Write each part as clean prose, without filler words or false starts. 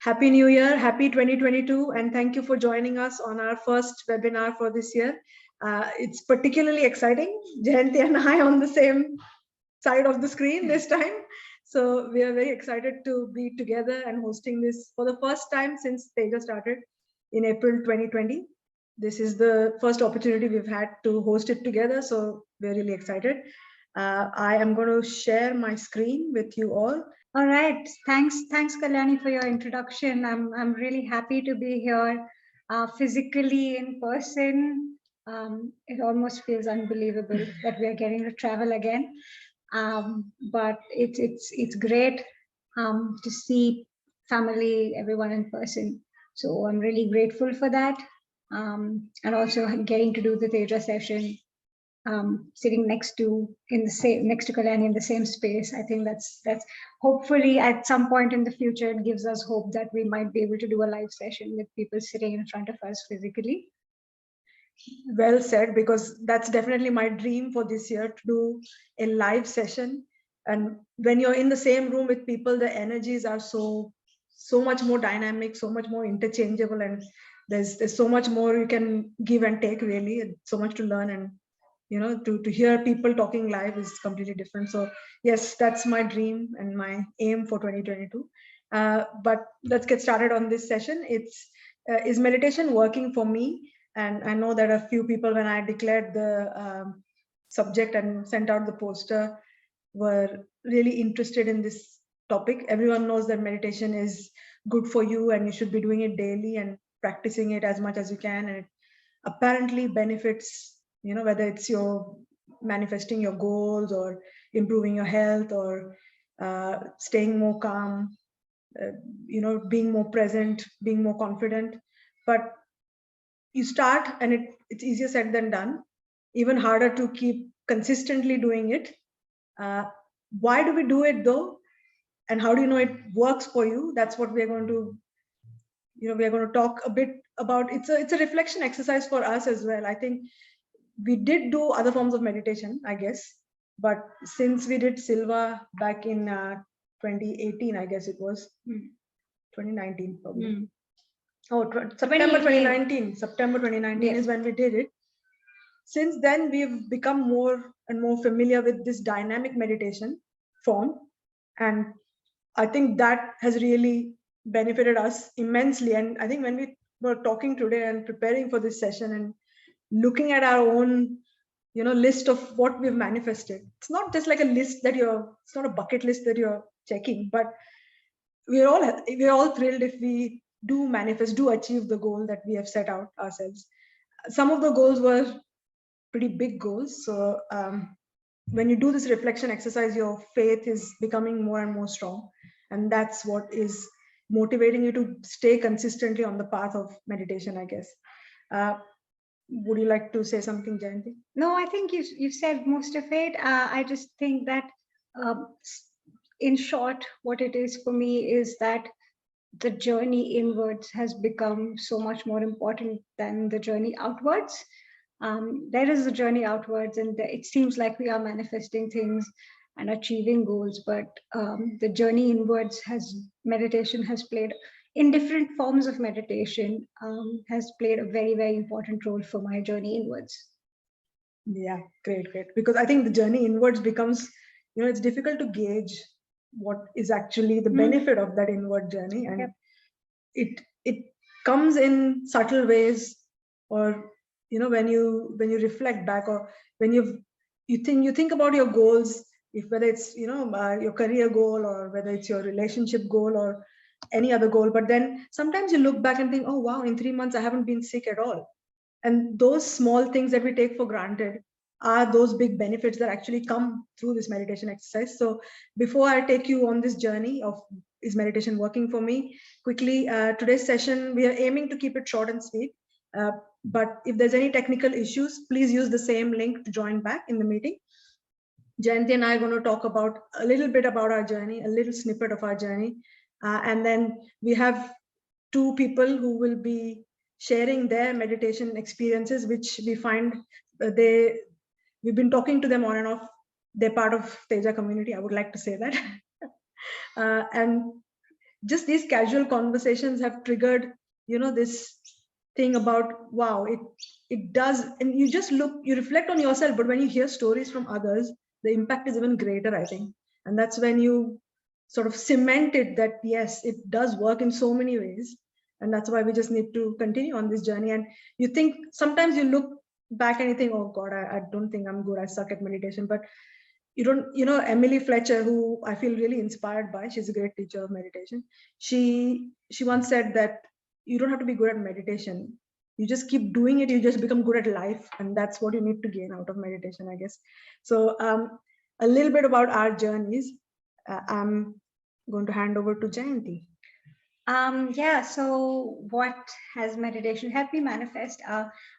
Happy New Year, happy 2022, and thank you for joining us on our first webinar for this year. It's particularly exciting. Jayanti and I on the same side of the screen this time. So we are very excited to be together and hosting this for the first time since Teja started in April 2020. This is the first opportunity we've had to host it together, so we're really excited. I am going to share my screen with you all. All right, thanks Kalyani for your introduction. I'm really happy to be here physically in person. It almost feels unbelievable that we are getting to travel again, but it's great to see family, everyone in person. So I'm really grateful for that, and also getting to do the Teja session. Sitting next to Kalyani in the same space. I think that's hopefully at some point in the future it gives us hope that we might be able to do a live session with people sitting in front of us physically. Well said, because that's definitely my dream for this year, to do a live session. And when you're in the same room with people, the energies are so much more dynamic, so much more interchangeable, and there's so much more you can give and take, really, and so much to learn. And to hear people talking live is completely different. So yes, that's my dream and my aim for 2022. But let's get started on this session. Is meditation working for me? And I know that a few people, when I declared the subject and sent out the poster, were really interested in this topic. Everyone knows that meditation is good for you and you should be doing it daily and practicing it as much as you can. And it apparently benefits, whether it's your manifesting your goals or improving your health or staying more calm, being more present, being more confident. But you start and it's easier said than done, even harder to keep consistently doing it. Why do we do it though? And how do you know it works for you? That's what we're going to, we're going to talk a bit about. It's a reflection exercise for us as well. I think we did do other forms of meditation, I guess, but since we did Silva back in 2018, I guess it was 2019 probably. September 2019. September 2019 yes. Is when we did it. Since then, we've become more and more familiar with this dynamic meditation form, and I think that has really benefited us immensely. And I think when we were talking today and preparing for this session and looking at our own list of what we've manifested, it's not just like a list that it's not a bucket list that you're checking, but we're all thrilled if we do achieve the goal that we have set out ourselves. Some of the goals were pretty big goals, so when you do this reflection exercise, your faith is becoming more and more strong, and that's what is motivating you to stay consistently on the path of meditation, I guess. Would you like to say something, Jayanti? No, I think you said most of it. I just think that, in short, what it is for me is that the journey inwards has become so much more important than the journey outwards. There is a journey outwards, and it seems like we are manifesting things and achieving goals, but the journey inwards meditation has played, in different forms of meditation, has played a very, very important role for my journey inwards. Yeah, great. Because I think the journey inwards becomes, it's difficult to gauge what is actually the benefit of that inward journey. And it comes in subtle ways, or, when you reflect back, or when you think about your goals, whether it's, your career goal, or whether it's your relationship goal, or any other goal, but then sometimes you look back and think, oh wow, in 3 months I haven't been sick at all. And those small things that we take for granted are those big benefits that actually come through this meditation exercise. So before I take you on this journey of, is meditation working for me, quickly, today's session, we are aiming to keep it short and sweet, but if there's any technical issues, please use the same link to join back in the meeting. Jayanti and I are going to talk about a little bit about our journey, a little snippet of our journey. And then we have two people who will be sharing their meditation experiences, which we find we've been talking to them on and off. They're part of Teja community. I would like to say that. And just these casual conversations have triggered, this thing about, wow, it does. And you just you reflect on yourself, but when you hear stories from others, the impact is even greater, I think. And that's when you sort of cement it that yes, it does work in so many ways. And that's why we just need to continue on this journey. And you think, sometimes you look back and you think, oh God, I don't think I'm good, I suck at meditation. But you don't, Emily Fletcher, who I feel really inspired by, she's a great teacher of meditation. She once said that you don't have to be good at meditation. You just keep doing it, you just become good at life. And that's what you need to gain out of meditation, I guess. So a little bit about our journeys. I'm going to hand over to Jayanti. Yeah, so what has meditation helped me manifest?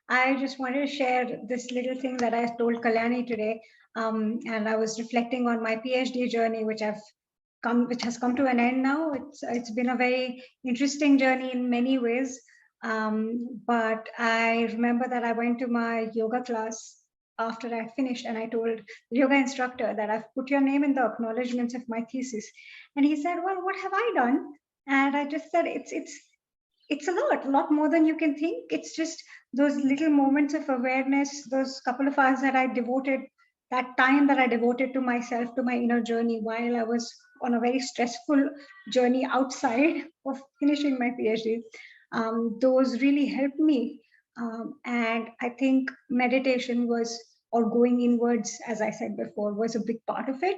I just wanted to share this little thing that I told Kalyani today. And I was reflecting on my PhD journey, which has come to an end now. It's been a very interesting journey in many ways. But I remember that I went to my yoga class after I finished, and I told the yoga instructor that I've put your name in the acknowledgements of my thesis. And he said, well, what have I done? And I just said, it's a lot more than you can think. It's just those little moments of awareness, those couple of hours that that time that I devoted to myself, to my inner journey, while I was on a very stressful journey outside of finishing my PhD. Those really helped me. And I think meditation or going inwards, as I said before, was a big part of it.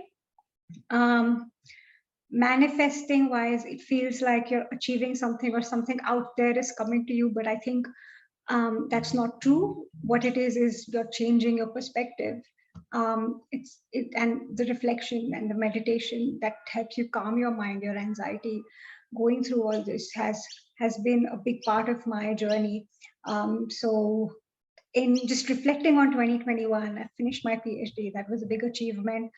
Manifesting wise, it feels like you're achieving something or something out there is coming to you, but I think that's not true. What it is you're changing your perspective. And the reflection and the meditation that helps you calm your mind, your anxiety, going through all this has been a big part of my journey. So in just reflecting on 2021, I finished my PhD. That was a big achievement.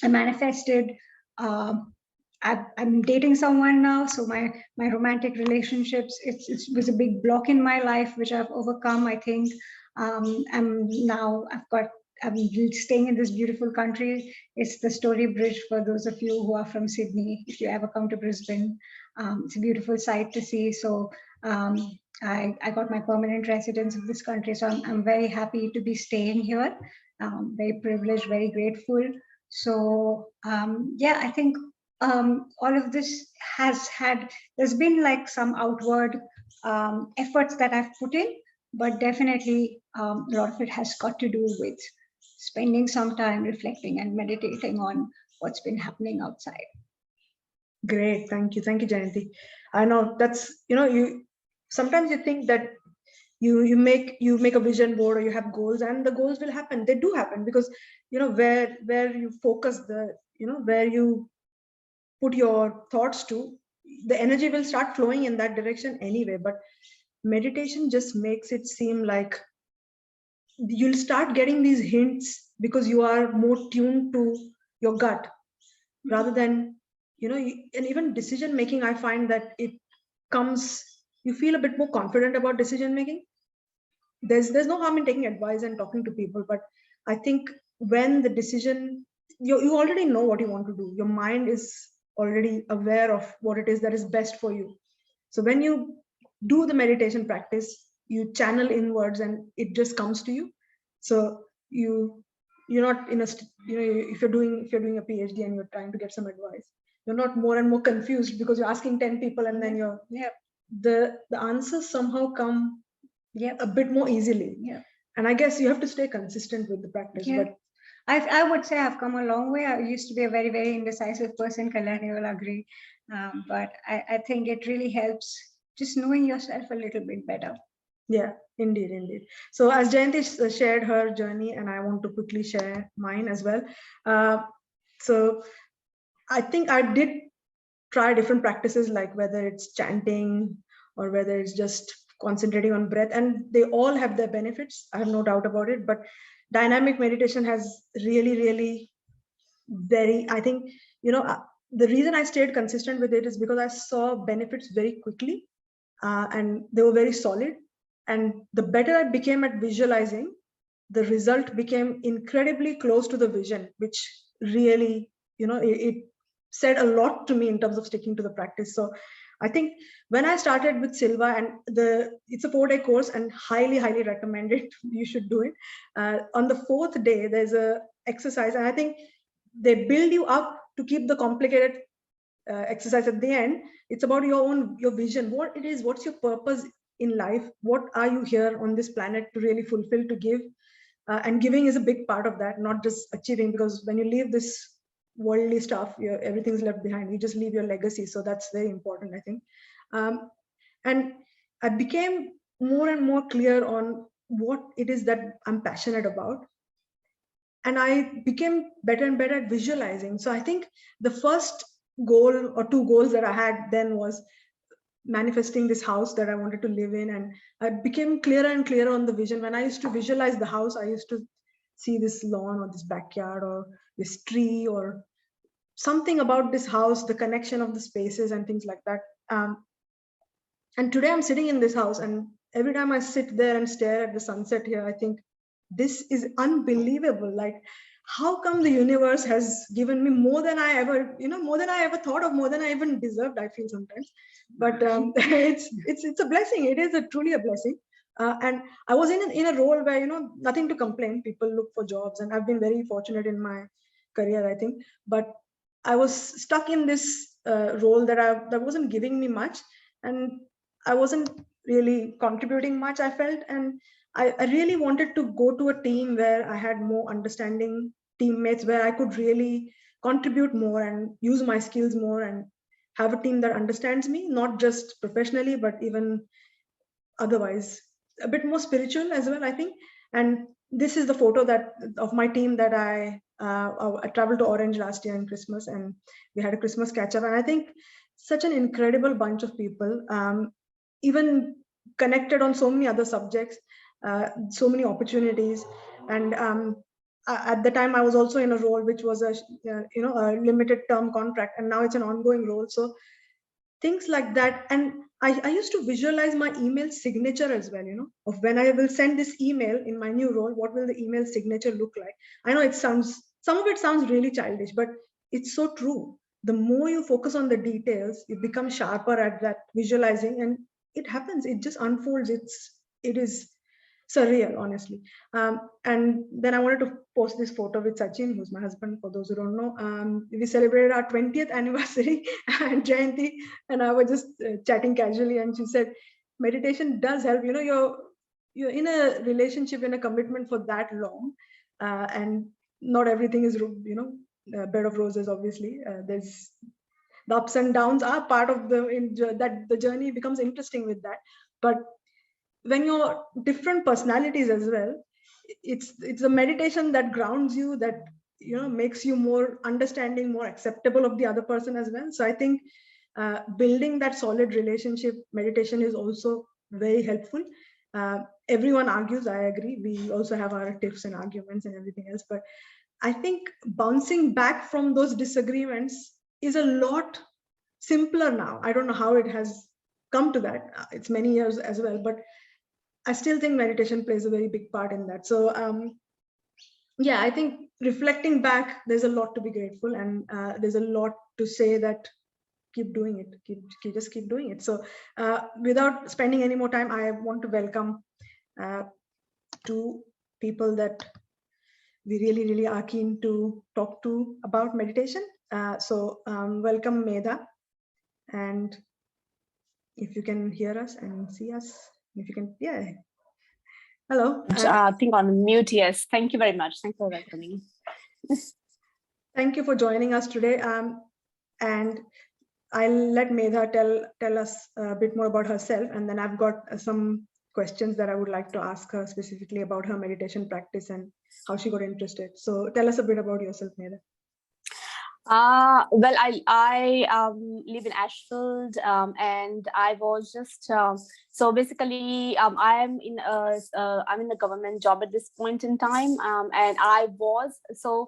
I manifested. I'm dating someone now, so my romantic relationships, it was a big block in my life, which I've overcome. I think I'm staying in this beautiful country. It's the Story Bridge for those of you who are from Sydney. If you ever come to Brisbane, it's a beautiful sight to see. So I got my permanent residence of this country, so I'm very happy to be staying here. Very privileged, very grateful. So yeah, I think all of this there's been like some outward efforts that I've put in, but definitely a lot of it has got to do with spending some time reflecting and meditating on what's been happening outside. Great, thank you, Jayanti. I know that's, you sometimes you think that you make a vision board or you have goals, and the goals will happen. They do happen because where you focus where you put your thoughts to, the energy will start flowing in that direction anyway. But meditation just makes it seem like you'll start getting these hints because you are more tuned to your gut rather than and even decision making. I find that you feel a bit more confident about decision making. There's no harm in taking advice and talking to people, but I think when the decision, you already know what you want to do. Your mind is already aware of what it is that is best for you. So when you do the meditation practice, you channel inwards and it just comes to you. So you're not in a if you're doing a PhD and you're trying to get some advice, you're not more and more confused because you're asking 10 people and then the answers somehow come a bit more easily. And I guess you have to stay consistent with the practice. But I would say I've come a long way. I used to be a very, very indecisive person. Kalyani will agree. But I think it really helps just knowing yourself a little bit better. Yeah, indeed. So as Jayanti shared her journey, and I want to quickly share mine as well. So I think I did try different practices, like whether it's chanting or whether it's just concentrating on breath, and they all have their benefits. I have no doubt about it. But dynamic meditation has really I think, the reason I stayed consistent with it is because I saw benefits very quickly, and they were very solid. And the better I became at visualizing, the result became incredibly close to the vision, which really, it said a lot to me in terms of sticking to the practice. So I think when I started with Silva, and it's a 4-day course and highly, highly recommend it. You should do it. On the 4th day, there's a exercise, and I think they build you up to keep the complicated exercise at the end. It's about your vision, what it is, what's your purpose in life, what are you here on this planet to really fulfill, to give, and giving is a big part of that, not just achieving, because when you leave this worldly stuff, everything's left behind. You just leave your legacy. So that's very important, I think. And I became more and more clear on what it is that I'm passionate about. And I became better and better at visualizing. So I think the first goal or 2 goals that I had then was manifesting this house that I wanted to live in. And I became clearer and clearer on the vision. When I used to visualize the house, I used to see this lawn or this backyard or this tree or something about this house, the connection of the spaces and things like that. And today I'm sitting in this house, and every time I sit there and stare at the sunset here, I think this is unbelievable. Like, how come the universe has given me more than I ever, more than I ever thought of, more than I even deserved, I feel sometimes. But it's a blessing. It is truly a blessing. And I was in a role where, nothing to complain. People look for jobs, and I've been very fortunate in my career, I think. But I was stuck in this role that wasn't giving me much, and I wasn't really contributing much, I felt. And I really wanted to go to a team where I had more understanding teammates, where I could really contribute more and use my skills more, and have a team that understands me, not just professionally, but even otherwise, a bit more spiritual as well, I think. And this is the photo of my team that I traveled to Orange last year in Christmas, and we had a Christmas catch up. And I think such an incredible bunch of people, even connected on so many other subjects, so many opportunities. And at the time I was also in a role which was a limited term contract, and now it's an ongoing role. So things like that. And I used to visualize my email signature as well, of when I will send this email in my new role, what will the email signature look like? I know some of it sounds really childish, but it's so true. The more you focus on the details, you become sharper at that visualizing, and it happens. It just unfolds. It is surreal, honestly. And then I wanted to post this photo with Sachin, who's my husband, for those who don't know. We celebrated our 20th anniversary and Jayanti, and I was just chatting casually, and she said, meditation does help. You're in a relationship, in a commitment for that long, and not everything is, a bed of roses, obviously. There's the ups and downs are part of the journey becomes interesting with that. But when you're different personalities as well, it's a meditation that grounds you, that makes you more understanding, more acceptable of the other person as well. So I think building that solid relationship, meditation is also very helpful. Everyone argues, I agree. We also have our tiffs and arguments and everything else, but I think bouncing back from those disagreements is a lot simpler now. I don't know how it has come to that. It's many years as well, but I still think meditation plays a very big part in that. So yeah, I think reflecting back, there's a lot to be grateful, and there's a lot to say that keep doing it, just keep doing it. So without spending any more time, I want to welcome 2 people that we really, really are keen to talk to about meditation. So welcome, Medha. And if you can hear us and see us, if you can, yeah. Hello. I think on mute, yes. Thank you very much. Thanks for welcoming. Thank you for joining us today. And I'll let Medha tell us a bit more about herself, and then I've got some questions that I would like to ask her specifically about her meditation practice and how she got interested. So tell us a bit about yourself, Medha. Well, I live in Ashfield, and I was just So basically, I'm in a government job at this point in time, and I was so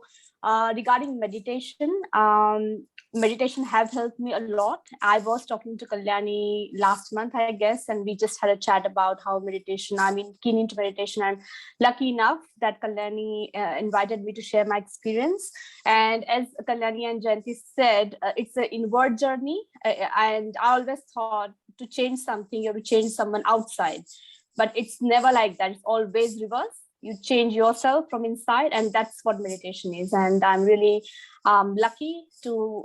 regarding meditation. Meditation have helped me a lot. I was talking to Kalyani last month, I guess, and we just had a chat about how meditation. I mean, keen into meditation, and lucky enough that Kalyani invited me to share my experience. And as Kalyani and Jayanti said, it's an inward journey, and I always thought to change something, you have to change someone outside, but it's never like that. It's always reverse. You change yourself from inside, and that's what meditation is. And I'm really lucky to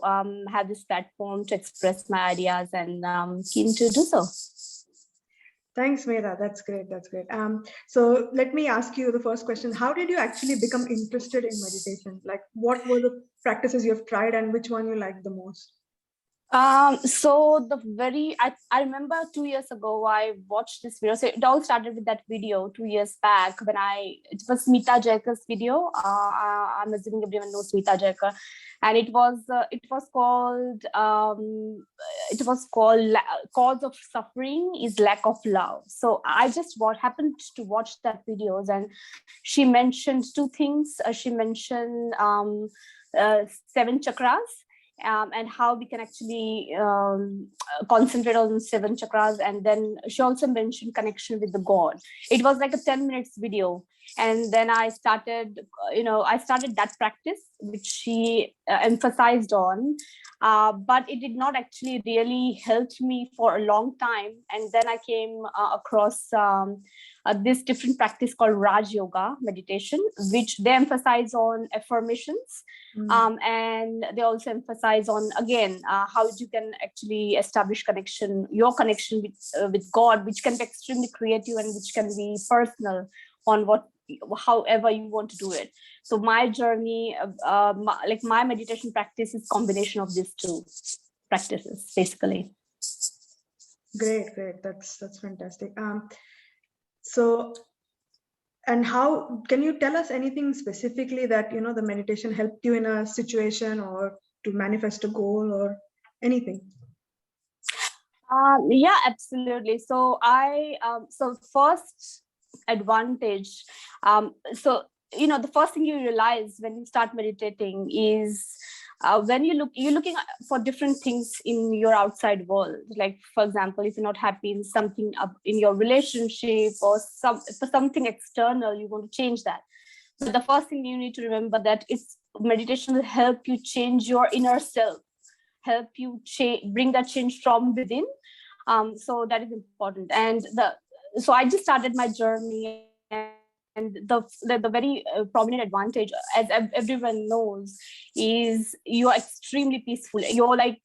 have this platform to express my ideas, and keen to do so. Thanks, Meera. That's great. That's great. So let me ask you the first question. How did you actually become interested in meditation? Like, what were the practices you have tried and which one you liked the most? So I remember 2 years ago, I watched this video. So it all started with that video 2 years back when it was Smita Jaikar's video. I'm assuming everyone knows Smita Jaikar. And it was called Cause of Suffering is Lack of Love. So I just happened to watch that videos, and she mentioned two things. She mentioned 7 chakras, and how we can actually concentrate on 7 chakras. And then she also mentioned connection with the God. It was like a 10 minutes video. And then I started that practice, which she emphasized on, but it did not actually really help me for a long time. And then I came across this different practice called Raj Yoga Meditation, which they emphasize on affirmations. And they also emphasize on, again, how you can actually establish your connection with God, which can be extremely creative and which can be personal on however you want to do it. So my journey, my meditation practice is combination of these two practices, basically. Great. That's fantastic. So, and how can you tell us anything specifically that the meditation helped you in a situation or to manifest a goal or anything? Yeah, absolutely. So first advantage. The first thing you realize when you start meditating is when you're looking for different things in your outside world. Like, for example, if you're not happy in something in your relationship or for something external, you want to change that. But the first thing you need to remember that meditation will help you change your inner self, help you bring that change from within. So that is important. And so I just started my journey, and the very prominent advantage, as everyone knows, is you're extremely peaceful. You're like,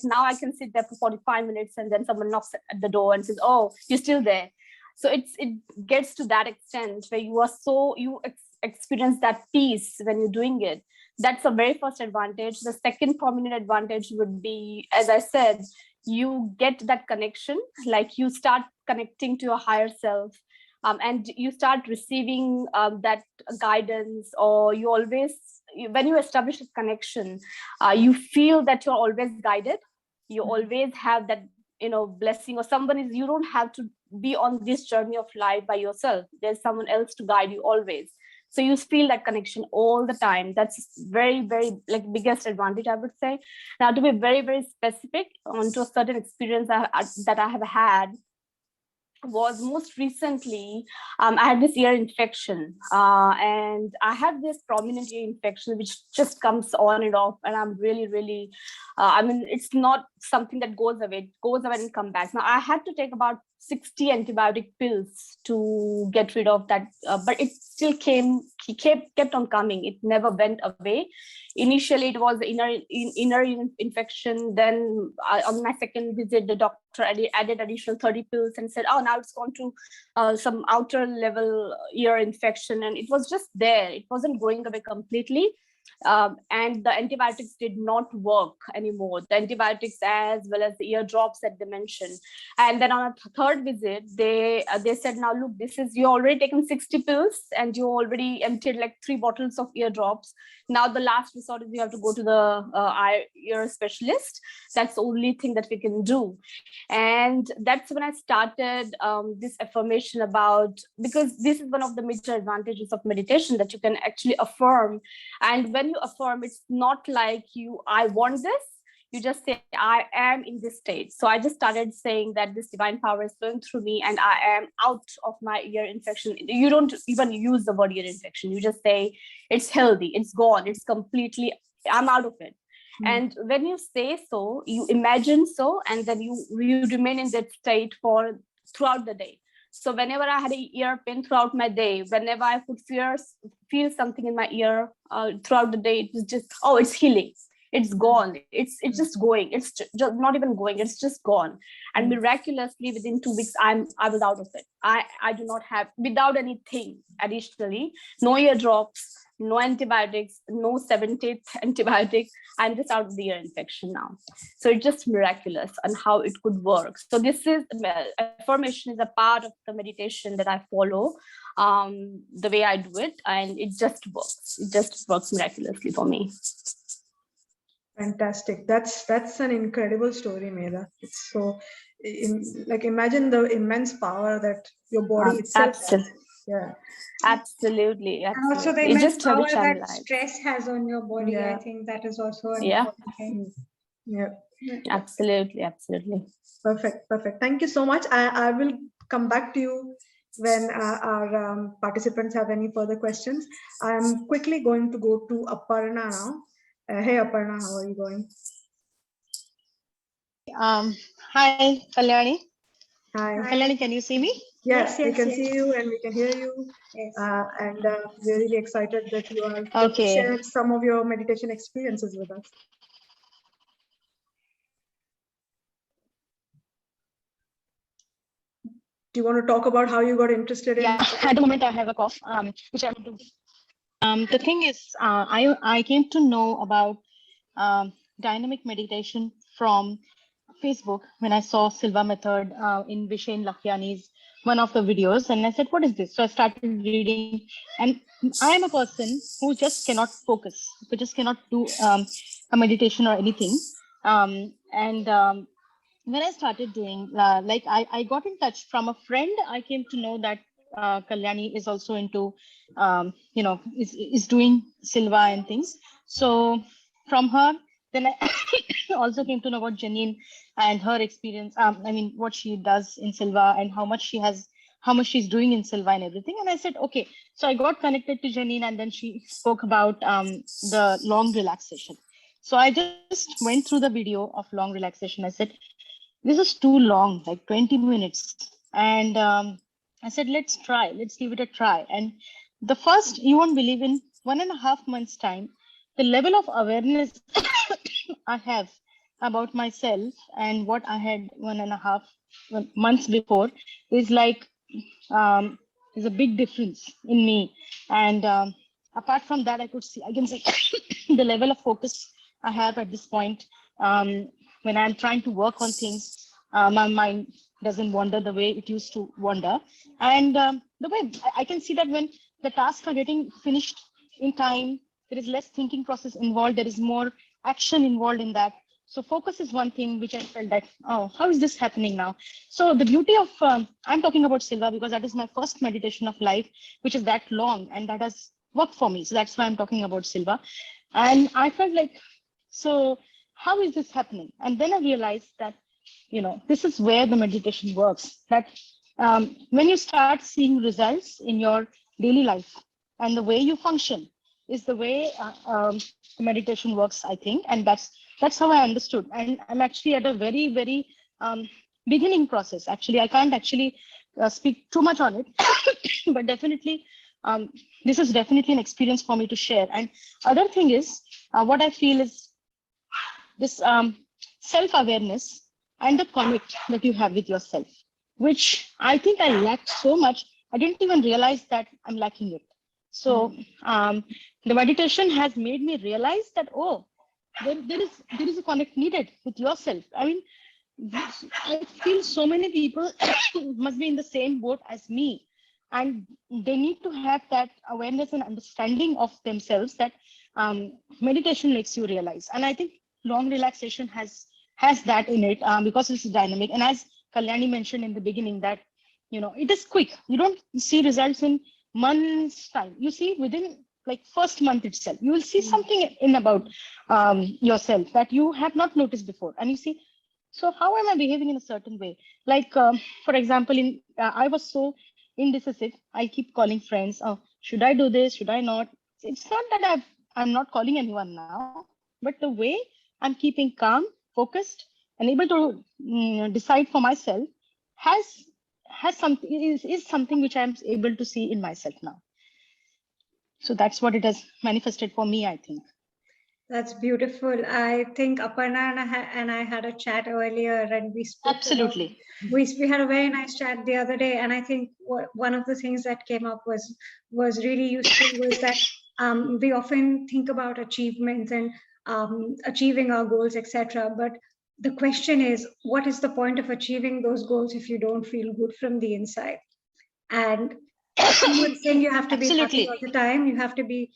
now I can sit there for 45 minutes and then someone knocks at the door and says, oh, you're still there. So it gets to that extent where you experience that peace when you're doing it. That's the very first advantage. The second prominent advantage would be, as I said, you get that connection, like you start connecting to your higher self, and you start receiving that guidance, or when you establish a connection, you feel that you're always guided. You always have that blessing, or you don't have to be on this journey of life by yourself. There's someone else to guide you always. So you feel that connection all the time. That's very, very biggest advantage, I would say. Now, to be very, very specific onto a certain experience that I have had, was most recently, I had this ear infection, and I have this prominent ear infection which just comes on and off, and I'm really, really, it's not something that goes away. It goes away and comes back. Now, I had to take about 60 antibiotic pills to get rid of that, but it still kept on coming. It never went away. Initially, it was inner infection. Then on my second visit, the doctor added additional 30 pills and said, oh, now it's gone to some outer level ear infection. And it was just there. It wasn't going away completely. and the antibiotics did not work anymore. The antibiotics as well as the ear drops that they mentioned. And then on a third visit, they said, now look, you already taken 60 pills and you already emptied like 3 bottles of ear drops. Now the last resort is you have to go to the ear specialist. That's the only thing that we can do. And that's when I started this affirmation about, because this is one of the major advantages of meditation, that you can actually affirm. And when you affirm, it's not like I want this. You just say, I am in this state. So I just started saying that this divine power is flowing through me and I am out of my ear infection. You don't even use the word ear infection. You just say, it's healthy, it's gone, it's completely, I'm out of it. And when you say so, you imagine so, and then you remain in that state throughout the day. So whenever I had an ear pain throughout my day, whenever I could feel something in my ear throughout the day, it was just, oh, it's healing. It's gone. It's just going. It's just not even going. It's just gone. And miraculously, within 2 weeks, I was out of it. I do not have, without anything additionally, no ear drops, no antibiotics, no 70th antibiotic. I'm just out of the ear infection now. So it's just miraculous and how it could work. So this is, affirmation is a part of the meditation that I follow, the way I do it, and it just works. It just works miraculously for me. Fantastic. That's an incredible story, Medha. It's so, like, imagine the immense power that your body itself has. Yeah. Absolutely. And also the immense power that stress has on your body. I think that is also an important thing. Yeah. Absolutely. Perfect. Thank you so much. I will come back to you when our participants have any further questions. I'm quickly going to go to Aparna now. Hey Aparna, how are you going? Hi Kalyani. Hi. Kalyani, can you see me? Yes, we can see you and we can hear you. Yes. And we're really excited that you are sharing some of your meditation experiences with us. Do you want to talk about how you got interested in? Yeah, at the moment I have a cough, which I will do. The thing is, I came to know about dynamic meditation from Facebook when I saw Silva Method in Vishen Lakhiani's one of the videos, and I said, what is this? So I started reading, and I am a person who just cannot focus, who just cannot do a meditation or anything. When I started doing, I got in touch from a friend. I came to know that Kalyani is also into, is doing Silva and things. So from her, then I also came to know about Janine and her experience. What she does in Silva and how much she's doing in Silva and everything. And I said, okay. So I got connected to Janine, and then she spoke about the long relaxation. So I just went through the video of long relaxation. I said, this is too long, like 20 minutes. And I said, let's give it a try. And the first, you won't believe, in 1.5 months time, the level of awareness I have about myself and what I had 1.5 months before is like, there's a big difference in me. And apart from that, I can see the level of focus I have at this point. When I'm trying to work on things, my mind doesn't wander the way it used to wander. And the way I can see that when the tasks are getting finished in time, there is less thinking process involved. There is more action involved in that. So focus is one thing which I felt that, oh, how is this happening now? So the beauty of, I'm talking about Silva because that is my first meditation of life, which is that long, and that has worked for me. So that's why I'm talking about Silva. And I felt like, so how is this happening? And then I realized that, this is where the meditation works. That when you start seeing results in your daily life and the way you function is the way meditation works, I think. And that's how I understood. And I'm actually at a very, very beginning process. Actually, I can't actually speak too much on it, but definitely, this is definitely an experience for me to share. And other thing is, what I feel is this self-awareness and the connect that you have with yourself, which I think I lacked so much. I didn't even realize that I'm lacking it. So the meditation has made me realize that, oh, there is a connect needed with yourself. I mean, I feel so many people must be in the same boat as me, and they need to have that awareness and understanding of themselves that meditation makes you realize. And I think long relaxation has that in it, because it's dynamic. And as Kalyani mentioned in the beginning, that it is quick. You don't see results in months time. You see within like first month itself, you will see something in about yourself that you have not noticed before, and you see, so how am I behaving in a certain way? Like, for example, I was so indecisive. I keep calling friends. Oh, should I do this? Should I not? It's not that I'm not calling anyone now, but the way I'm keeping calm, focused, and able to decide for myself has something is something which I'm able to see in myself now. So that's what it has manifested for me, I think. That's beautiful. I think Aparna and I had a chat earlier, and we spoke. Absolutely. We had a very nice chat the other day, and I think one of the things that came up was really useful was that we often think about achievements and achieving our goals, etc. But the question is, what is the point of achieving those goals if you don't feel good from the inside? And someone saying you have to be happy all the time. You have to be,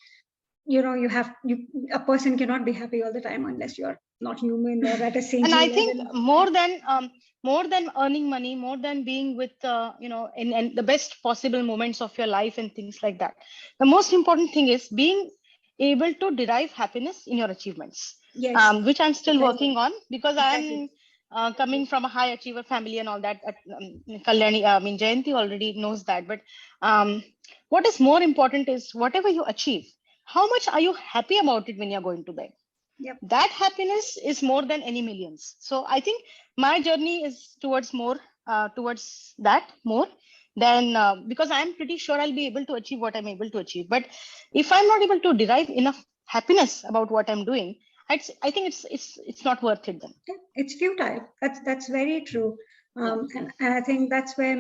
a person cannot be happy all the time unless you're not human or at a same. And I think more than earning money, more than being with in the best possible moments of your life and things like that, the most important thing is being able to derive happiness in your achievements. Yes. Which I'm still working on, because I'm coming from a high achiever family and all that. Kalyani, Jayanti already knows that. But what is more important is whatever you achieve, how much are you happy about it when you're going to bed? Yep. That happiness is more than any millions. So I think my journey is towards that more than because I'm pretty sure I'll be able to achieve what I'm able to achieve. But if I'm not able to derive enough happiness about what I'm doing, I think it's not worth it then. It's futile. That's very true. And I think that's where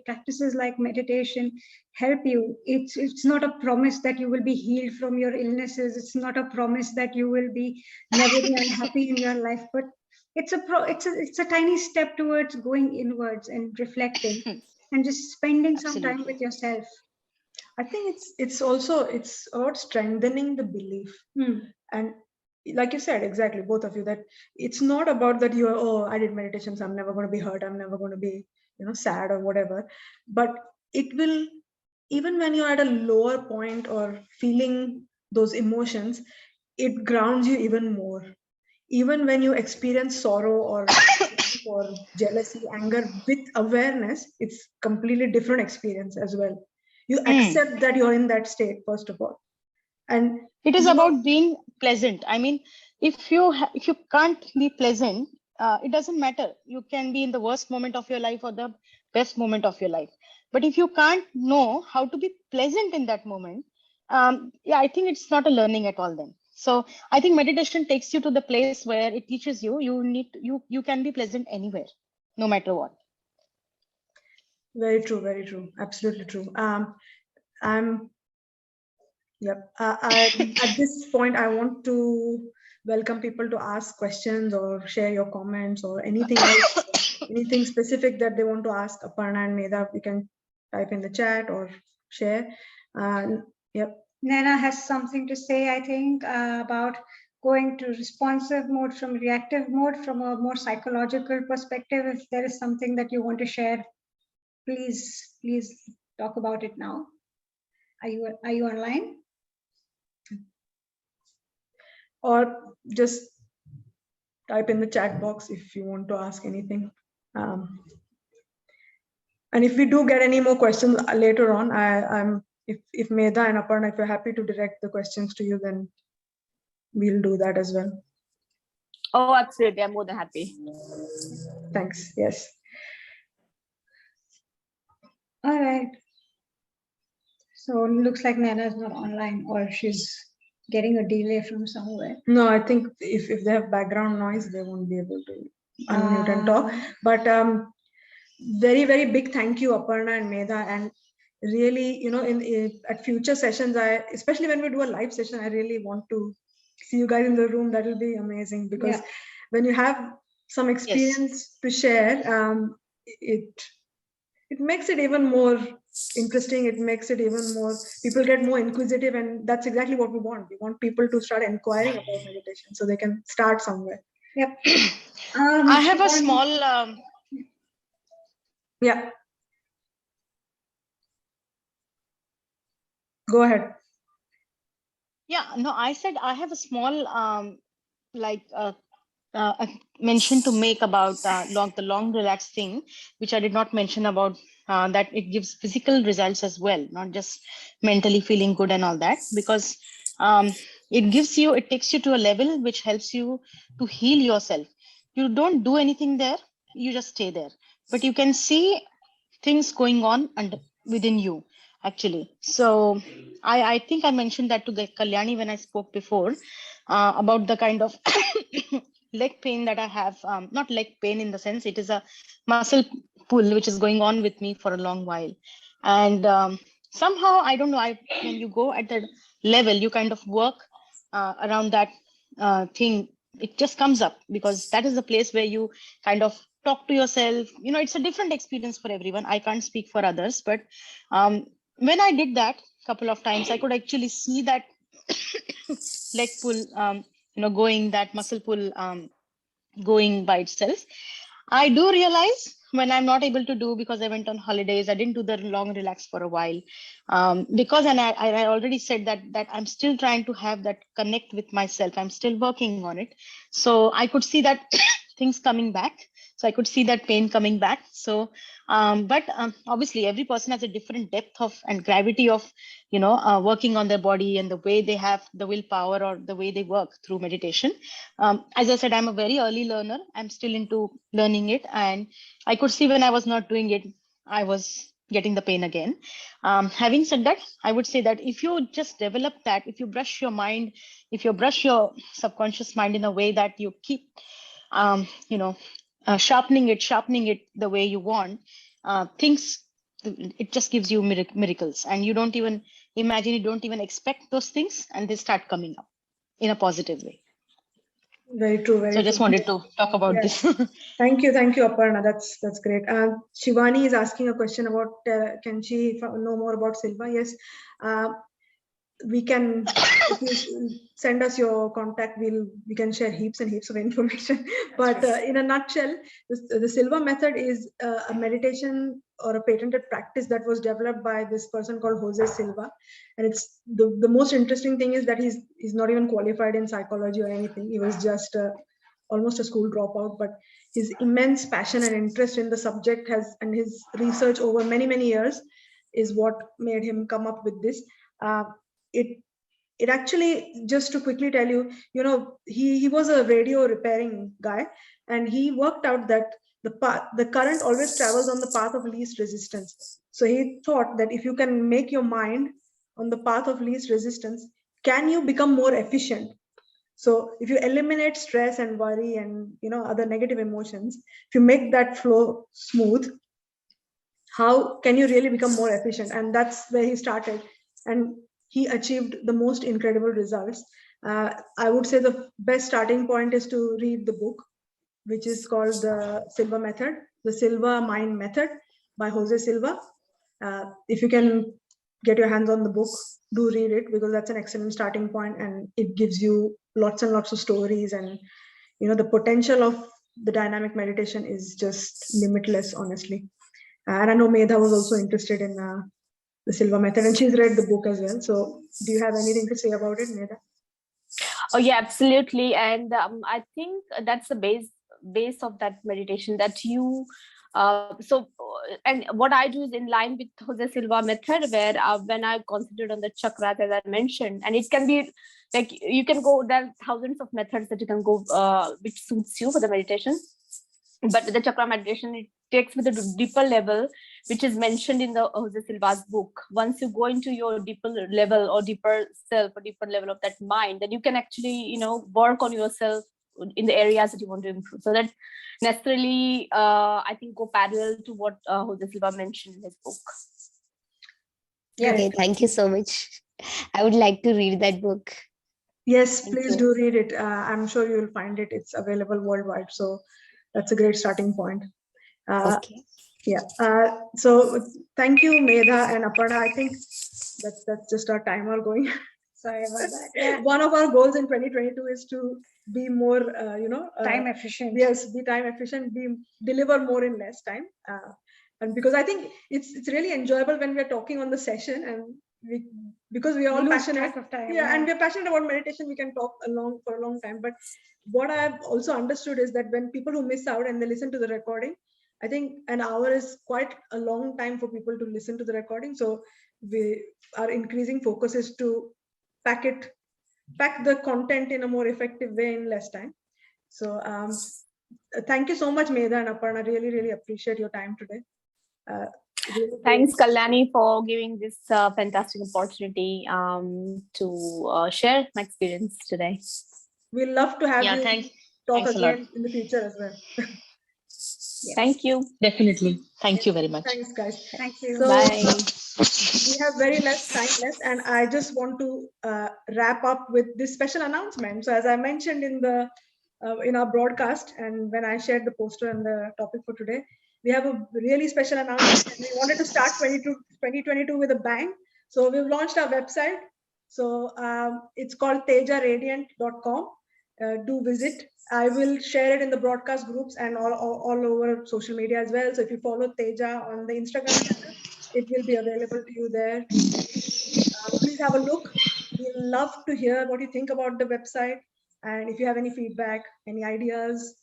practices like meditation help you. It's not a promise that you will be healed from your illnesses. It's not a promise that you will be never be unhappy in your life. But it's a tiny step towards going inwards and reflecting and just spending some time with yourself. I think it's about strengthening the belief. And like you said, exactly, both of you, that it's not about that you're, oh, I did meditation, so I'm never going to be hurt, I'm never going to be sad or whatever. But it will, even when you're at a lower point or feeling those emotions, it grounds you even more. Even when you experience sorrow or jealousy, anger with awareness, it's completely different experience as well. You accept that you're in that state, first of all. And it is about being pleasant. I mean, if you can't be pleasant, it doesn't matter. You can be in the worst moment of your life or the best moment of your life. But if you can't know how to be pleasant in that moment, I think it's not a learning at all then. So I think meditation takes you to the place where it teaches you you can be pleasant anywhere, no matter what. Very true, very true. Absolutely true. Yep. At this point, I want to welcome people to ask questions or share your comments or anything else, anything specific that they want to ask Aparna and Medha. You can type in the chat or share. Yep. Naina has something to say, I think, about going to responsive mode from reactive mode from a more psychological perspective. If there is something that you want to share, please talk about it now. Are you online? Or just type in the chat box if you want to ask anything. And if we do get any more questions later on, if Medha and Aparna, if you're happy to direct the questions to you, then we'll do that as well. Oh, absolutely. I'm more than happy. Thanks. Yes. All right. So it looks like Naina is not online, or she's getting a delay from somewhere. No, I think if they have background noise, they won't be able to unmute and talk. But very, very big thank you, Aparna and Medha. And really, at future sessions, especially when we do a live session, I really want to see you guys in the room. That will be amazing, because when you have some experience to share, it makes it even more interesting. It makes it even more, people get more inquisitive, and that's exactly what we want. We want people to start inquiring about meditation so they can start somewhere. Yep. I have a small Yeah, go ahead. yeah, no, I said I have a small like a mention to make about the long relaxed thing, which I did not mention about that it gives physical results as well, not just mentally feeling good and all that, because it takes you to a level which helps you to heal yourself. You don't do anything there, you just stay there, but you can see things going on within you actually. So I think I mentioned that to Kalyani when I spoke before about the kind of leg pain that I have. Not leg pain in the sense, it is a muscle pull which is going on with me for a long while. And somehow, I don't know, when you go at that level, you kind of work around that thing. It just comes up because that is the place where you kind of talk to yourself. It's a different experience for everyone. I can't speak for others, but when I did that a couple of times, I could actually see that leg pull, going, that muscle pull going by itself. I do realize when I'm not able to do, because I went on holidays, I didn't do the long relax for a while, because, and I already said that I'm still trying to have that connect with myself. I'm still working on it. So I could see that things coming back. So I could see that pain coming back. So, but obviously every person has a different depth of and gravity of, working on their body and the way they have the willpower or the way they work through meditation. As I said, I'm a very early learner. I'm still into learning it. And I could see when I was not doing it, I was getting the pain again. Having said that, I would say that if you just develop that, if you brush your mind, if you brush your subconscious mind in a way that you keep, sharpening it the way you want, things, it just gives you miracles, and you don't even imagine, you don't even expect those things, and they start coming up in a positive way. Very true. Very So I just true. wanted to talk about this. Thank you, Aparna. That's great. Shivani is asking a question about can she know more about Silva? Yes, we can. If you send us your contact, we can share heaps and heaps of information. But in a nutshell, the Silva method is a meditation or a patented practice that was developed by this person called Jose Silva. And it's the most interesting thing is that he's not even qualified in psychology or anything. He was just almost a school dropout, but his immense passion and interest in the subject and his research over many years is what made him come up with this. It actually, just to quickly tell you, he was a radio repairing guy, and he worked out that the current always travels on the path of least resistance. So he thought that if you can make your mind on the path of least resistance, can you become more efficient? So if you eliminate stress and worry and other negative emotions, if you make that flow smooth, how can you really become more efficient? And that's where he started, and he achieved the most incredible results. I would say the best starting point is to read the book, which is called the Silva Method, the Silva Mind Method by Jose Silva. If you can get your hands on the book, do read it, because that's an excellent starting point, and it gives you lots and lots of stories, and the potential of the dynamic meditation is just limitless, honestly. And I know Medha was also interested in the Silva Method, and she's read the book as well. So do you have anything to say about it, Medha? Oh yeah, absolutely. And I think that's the base of that meditation, that you and what I do is in line with Jose Silva method, where when I concentrate on the chakras, as I mentioned, and it can be like, you can go, there are thousands of methods that you can go which suits you for the meditation. But the chakra meditation, it takes with a deeper level, which is mentioned in the Jose Silva's book. Once you go into your deeper level or deeper self or deeper level of that mind, then you can actually, work on yourself in the areas that you want to improve. So that necessarily, I think, go parallel to what Jose Silva mentioned in his book. Yeah. Okay, thank you so much. I would like to read that book. Yes, Thank please you. do read it. I'm sure you will find it. It's available worldwide. So that's a great starting point. Okay. Yeah. So thank you, Medha and Aparna. I think that's just our timer going. Sorry about that. Yeah. One of our goals in 2022 is to be more, Time efficient. Yes, be time efficient, deliver more in less time. And because I think it's really enjoyable when we're talking on the session, and because we are all Lose passionate. track of time. Yeah, and we're passionate about meditation, we can talk for a long time. But what I've also understood is that when people who miss out and they listen to the recording, I think an hour is quite a long time for people to listen to the recording. So our increasing focus is to pack the content in a more effective way in less time. So thank you so much, Medha and Aparna. Really, really appreciate your time today. Really Thanks, Kalyani, for giving this fantastic opportunity to share my experience today. We'll love to have you talk Thanks a lot. again in the future as well. Yes. Thank you. Definitely. Thank you very much. Thanks, guys. Thank you. So Bye. we have very less time left, and I just want to wrap up with this special announcement. So as I mentioned in our broadcast, and when I shared the poster and the topic for today, we have a really special announcement. We wanted to start 2022 with a bang. So we've launched our website. So it's called tejaradiant.com. Do visit. I will share it in the broadcast groups and all over social media as well. So if you follow Teja on the Instagram channel, it will be available to you there. Please have a look. We'd love to hear what you think about the website. And if you have any feedback, any ideas,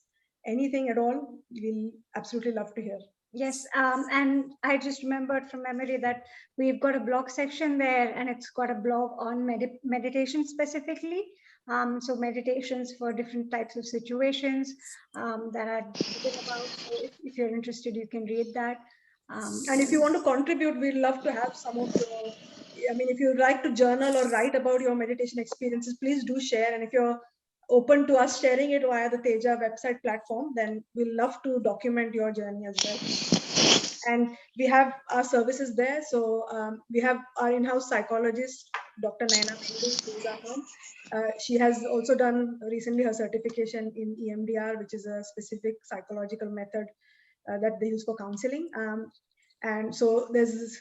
anything at all, we'll absolutely love to hear. Yes, and I just remembered from memory that we've got a blog section there, and it's got a blog on meditation specifically. So meditations for different types of situations that are written about. So if you're interested, you can read that. And if you want to contribute, we'd love to have some of your, if you like to journal or write about your meditation experiences, please do share. And if you're open to us sharing it via the Teja website platform, then we'll love to document your journey as well. And we have our services there. So we have our in-house psychologist, Dr. Naina Mehdi, who is our home. She has also done recently her certification in EMDR, which is a specific psychological method that they use for counseling. And so there's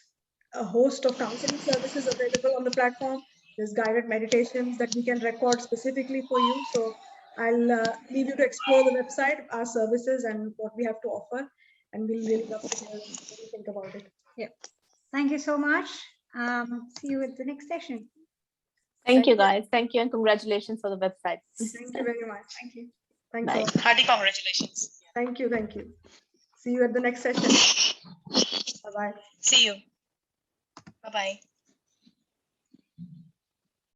a host of counseling services available on the platform. There's guided meditations that we can record specifically for you. So I'll leave you to explore the website, our services, and what we have to offer. And we'll really love to hear what you think about it. Yeah. Thank you so much. See you at the next session. Thank you, guys. Thank you, and congratulations for the website. Thank you very much. Thank you. Thanks. Bye. Hearty congratulations. Thank you. Thank you. See you at the next session. Bye-bye. See you. Bye-bye.